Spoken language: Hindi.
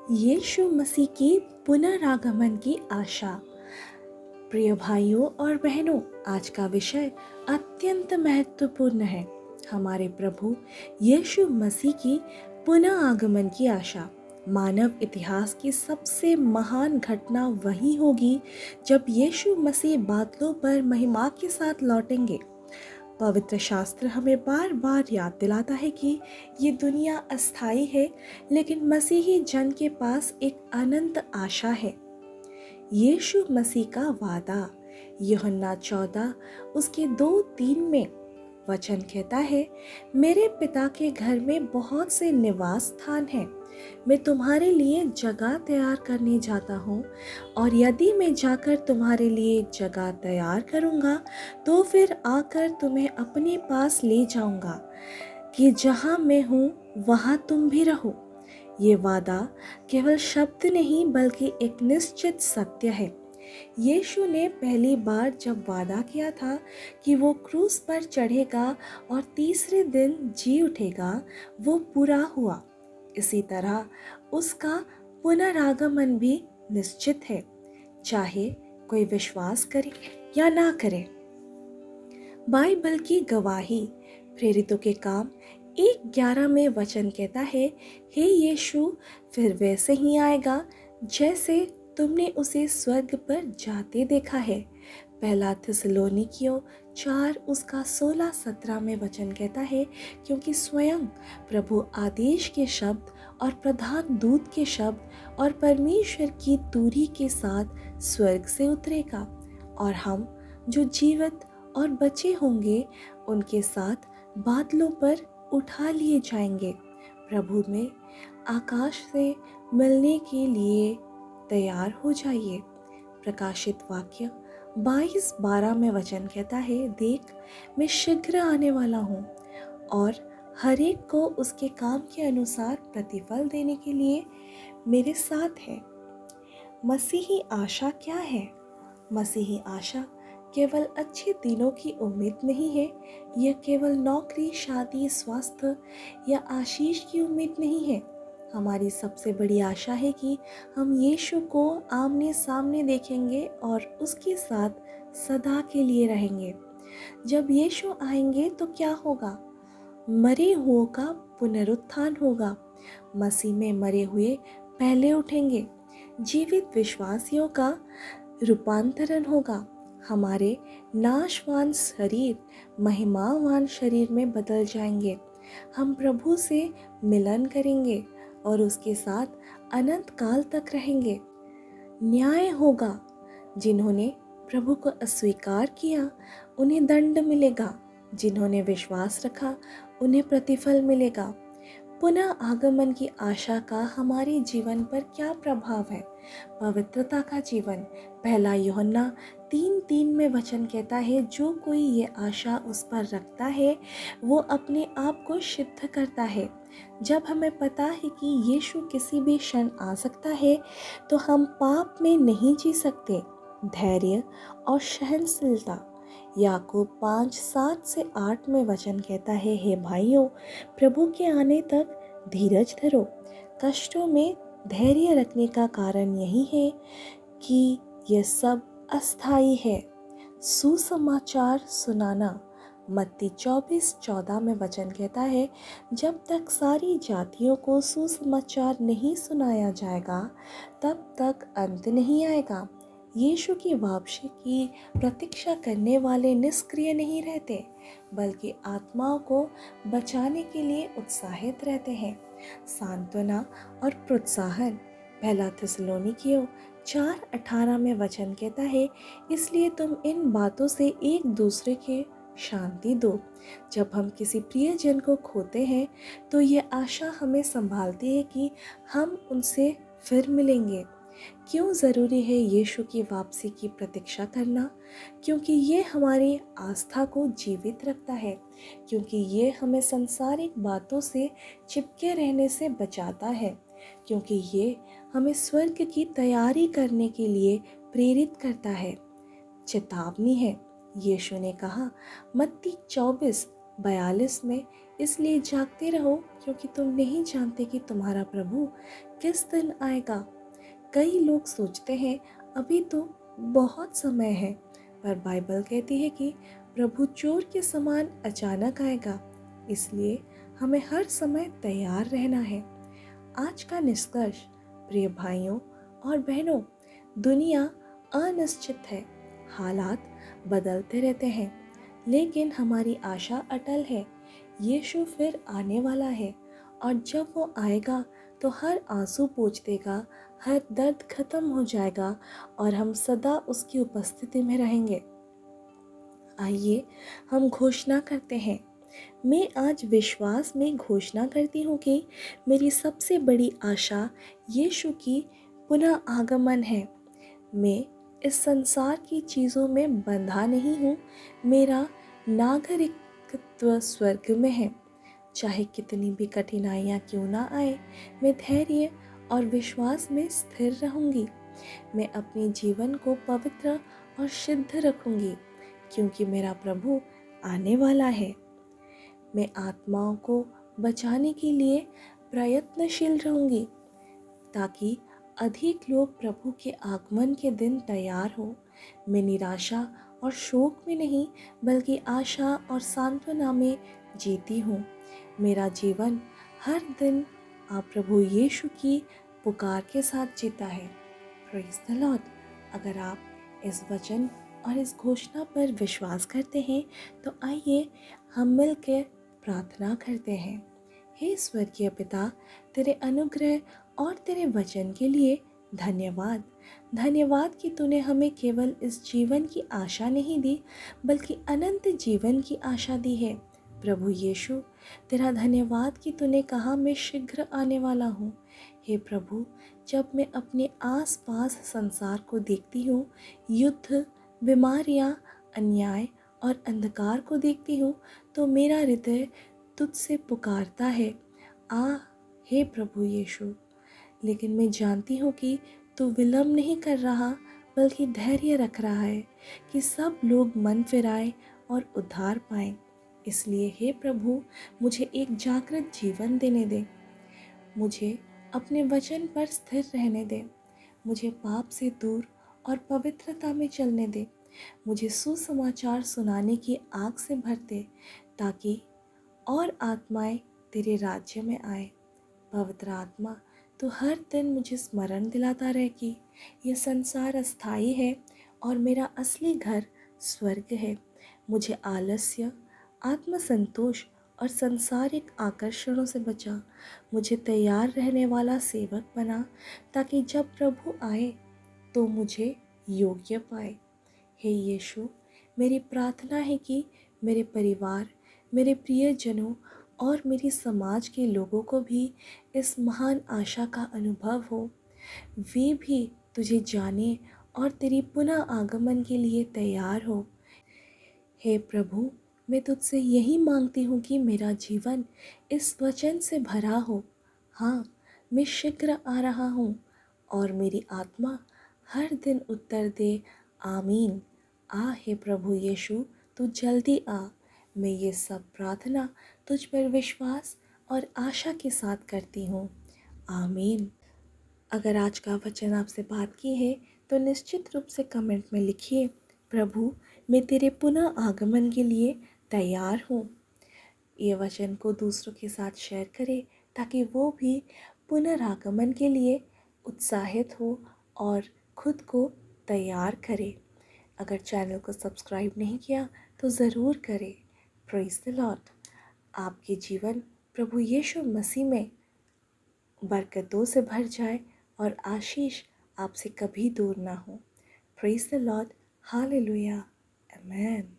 यीशु मसीह की पुनरागमन की आशा। प्रिय भाइयों और बहनों, आज का विषय अत्यंत महत्वपूर्ण है। हमारे प्रभु यीशु मसीह की पुनः आगमन की आशा। मानव इतिहास की सबसे महान घटना वही होगी जब यीशु मसीह बादलों पर महिमा के साथ लौटेंगे। पवित्र शास्त्र हमें बार बार याद दिलाता है कि ये दुनिया अस्थायी है, लेकिन मसीही जन के पास एक अनंत आशा है। यीशु मसीह का वादा, यूहन्ना 14 उसके 2-3 में वचन कहता है, मेरे पिता के घर में बहुत से निवास स्थान हैं। मैं तुम्हारे लिए जगह तैयार करने जाता हूँ, और यदि मैं जाकर तुम्हारे लिए जगह तैयार करूँगा तो फिर आकर तुम्हें अपने पास ले जाऊँगा, कि जहाँ मैं हूँ वहाँ तुम भी रहो। ये वादा केवल शब्द नहीं बल्कि एक निश्चित सत्य है। यीशु ने पहली बार जब वादा किया था कि वो क्रूस पर चढ़ेगा और तीसरे दिन जी उठेगा, वो पूरा हुआ। इसी तरह उसका पुनरागमन भी निश्चित है, चाहे कोई विश्वास करे या ना करे। बाइबल की गवाही, प्रेरितों के काम 1:11 में वचन कहता है, हे यीशु फिर वैसे ही आएगा जैसे तुमने उसे स्वर्ग पर जाते देखा है। पहला थिस्सलुनीकियों 4 उसका 16-17 में वचन कहता है, क्योंकि स्वयं प्रभु आदेश के शब्द और प्रधान दूत के शब्द और परमेश्वर की तुरही के साथ स्वर्ग से उतरेगा, और हम जो जीवित और बचे होंगे उनके साथ बादलों पर उठा लिए जाएंगे। प्रभु में आकाश से मिलने के लिए तैयार हो जाइए। प्रकाशित वाक्य 22:12 में वचन कहता है, देख मैं शीघ्र आने वाला हूँ, और हर एक को उसके काम के अनुसार प्रतिफल देने के लिए मेरे साथ है। मसीही आशा क्या है? मसीही आशा केवल अच्छे दिनों की उम्मीद नहीं है। यह केवल नौकरी, शादी, स्वास्थ्य या आशीष की उम्मीद नहीं है। हमारी सबसे बड़ी आशा है कि हम यीशु को आमने सामने देखेंगे और उसके साथ सदा के लिए रहेंगे। जब यीशु आएंगे तो क्या होगा? मरे हुओं का पुनरुत्थान होगा। मसीह में मरे हुए पहले उठेंगे। जीवित विश्वासियों का रूपांतरण होगा। हमारे नाशवान शरीर महिमावान शरीर में बदल जाएंगे। हम प्रभु से मिलन करेंगे और उसके साथ अनंत काल तक रहेंगे। न्याय होगा। जिन्होंने प्रभु को अस्वीकार किया उन्हें दंड मिलेगा, जिन्होंने विश्वास रखा उन्हें प्रतिफल मिलेगा। पुनः आगमन की आशा का हमारे जीवन पर क्या प्रभाव है? पवित्रता का जीवन। पहला यूहन्ना 3:3 में वचन कहता है, जो कोई ये आशा उस पर रखता है वो अपने आप को सिद्ध करता है। जब हमें पता है कि यीशु किसी भी क्षण आ सकता है तो हम पाप में नहीं जी सकते। धैर्य और सहनशीलता। याकूब 5:7-8 में वचन कहता है, हे भाइयों प्रभु के आने तक धीरज धरो। कष्टों में धैर्य रखने का कारण यही है कि यह सब अस्थायी है। सुसमाचार सुनाना। मत्ती 24:14 में वचन कहता है, जब तक सारी जातियों को सुसमाचार नहीं सुनाया जाएगा तब तक अंत नहीं आएगा। यीशु की वापसी की प्रतीक्षा करने वाले निष्क्रिय नहीं रहते, बल्कि आत्माओं को बचाने के लिए उत्साहित रहते हैं। सांत्वना और प्रोत्साहन। पहला थिस्सलुनीकियों 4:18 में वचन कहता है, इसलिए तुम इन बातों से एक दूसरे के शांति दो। जब हम किसी प्रियजन को खोते हैं तो ये आशा हमें संभालती है कि हम उनसे फिर मिलेंगे। क्यों ज़रूरी है यीशु की वापसी की प्रतीक्षा करना? क्योंकि ये हमारी आस्था को जीवित रखता है, क्योंकि ये हमें सांसारिक बातों से चिपके रहने से बचाता है, क्योंकि ये हमें स्वर्ग की तैयारी करने के लिए प्रेरित करता है। चेतावनी है। यीशु ने कहा, मत्ती 24 42 में, इसलिए जागते रहो क्योंकि तुम नहीं जानते कि तुम्हारा प्रभु किस दिन आएगा। कई लोग सोचते हैं अभी तो बहुत समय है, पर बाइबल कहती है कि प्रभु चोर के समान अचानक आएगा, इसलिए हमें हर समय तैयार रहना है। आज का निष्कर्ष, प्रिय भाइयों और बहनों, दुनिया अनिश्चित है, हालात बदलते रहते हैं, लेकिन हमारी आशा अटल है। यीशु फिर आने वाला है और जब वो आएगा तो हर आंसू पोंछ देगा, हर दर्द खत्म हो जाएगा और हम सदा उसकी उपस्थिति में रहेंगे। आइए हम घोषणा करते हैं। मैं आज विश्वास में घोषणा करती हूँ कि मेरी सबसे बड़ी आशा यीशु की पुनः आगमन है। मैं इस संसार की चीज़ों में बंधा नहीं हूँ, मेरा नागरिकत्व स्वर्ग में है। चाहे कितनी भी कठिनाइयाँ क्यों ना आए, मैं धैर्य और विश्वास में स्थिर रहूँगी। मैं अपने जीवन को पवित्र और शुद्ध रखूँगी क्योंकि मेरा प्रभु आने वाला है। मैं आत्माओं को बचाने के लिए प्रयत्नशील रहूँगी ताकि अधिक लोग प्रभु के आगमन के दिन तैयार हो। मैं निराशा और शोक में नहीं बल्कि आशा और सांत्वना में जीती हूँ। मेरा जीवन हर दिन आप प्रभु यीशु की पुकार के साथ जीता है। Praise the Lord. अगर आप इस वचन और इस घोषणा पर विश्वास करते हैं तो आइए हम मिलकर प्रार्थना करते हैं। हे स्वर्गीय पिता, तेरे अनुग्रह और तेरे वचन के लिए धन्यवाद। धन्यवाद कि तूने हमें केवल इस जीवन की आशा नहीं दी बल्कि अनंत जीवन की आशा दी है। प्रभु यीशु, तेरा धन्यवाद कि तूने कहा मैं शीघ्र आने वाला हूँ। हे प्रभु, जब मैं अपने आसपास संसार को देखती हूँ, युद्ध, बीमारियाँ, अन्याय और अंधकार को देखती हूँ, तो मेरा हृदय तुझसे पुकारता है, आ हे प्रभु यीशु। लेकिन मैं जानती हूँ कि तू विलंब नहीं कर रहा बल्कि धैर्य रख रहा है कि सब लोग मन फिराएं और उद्धार पाएं। इसलिए हे प्रभु, मुझे एक जागृत जीवन देने दे। मुझे अपने वचन पर स्थिर रहने दे। मुझे पाप से दूर और पवित्रता में चलने दे। मुझे सुसमाचार सुनाने की आग से भर दे ताकि और आत्माएं तेरे राज्य में आए। पवित्र आत्मा, तो हर दिन मुझे स्मरण दिलाता रहे कि यह संसार अस्थायी है और मेरा असली घर स्वर्ग है। मुझे आलस्य, आत्मसंतोष और सांसारिक आकर्षणों से बचा। मुझे तैयार रहने वाला सेवक बना ताकि जब प्रभु आए तो मुझे योग्य पाए। हे यीशु, मेरी प्रार्थना है कि मेरे परिवार, मेरे प्रियजनों और मेरी समाज के लोगों को भी इस महान आशा का अनुभव हो। वे भी तुझे जाने और तेरी पुनः आगमन के लिए तैयार हो। हे प्रभु, मैं तुझसे यही मांगती हूँ कि मेरा जीवन इस वचन से भरा हो। हाँ, मैं शीघ्र आ रहा हूँ और मेरी आत्मा हर दिन उत्तर दे, आमीन। आ हे प्रभु यीशु, तू जल्दी आ। मैं ये सब प्रार्थना तुझ पर विश्वास और आशा के साथ करती हूँ, आमीन। अगर आज का वचन आपसे बात की है तो निश्चित रूप से कमेंट में लिखिए, प्रभु, मैं तेरे पुनः आगमन के लिए तैयार हूँ। ये वचन को दूसरों के साथ शेयर करें ताकि वो भी पुनरागमन के लिए उत्साहित हो और खुद को तैयार करे। अगर चैनल को सब्सक्राइब नहीं किया तो ज़रूर करें। Praise the Lord. आपके जीवन प्रभु यीशु मसीह में बरकतों से भर जाए और आशीष आपसे कभी दूर ना हो। Praise the Lord. Hallelujah. Amen.